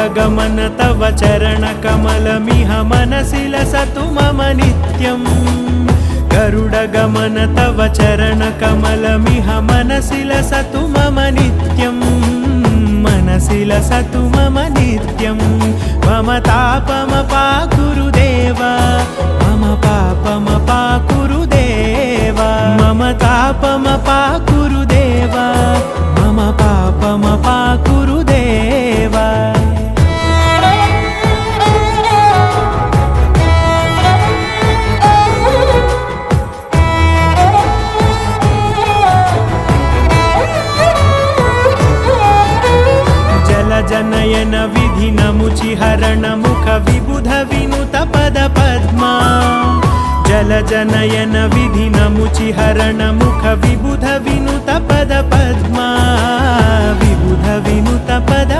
गरुडगमन तव चरणकमलमिह मनसि लसतु मम नित्यम् गरुडगमन तव चरणकमलमिह मनसि लसतु मम नित्यम् मनसि लसतु मम नित्यम् मम तापमपाकुरुदेव मम पापमपाकुरुदेव मम तापमपाकुरुदेव मम पापमपाकुरुदेव जनयन विधिनमुचिहरण मुख विबुध विनुत पद पद्मा जल जनयन विधिनमुचिहरण मुख विबुध विनुत पद पद्मा विबुध विनुत पद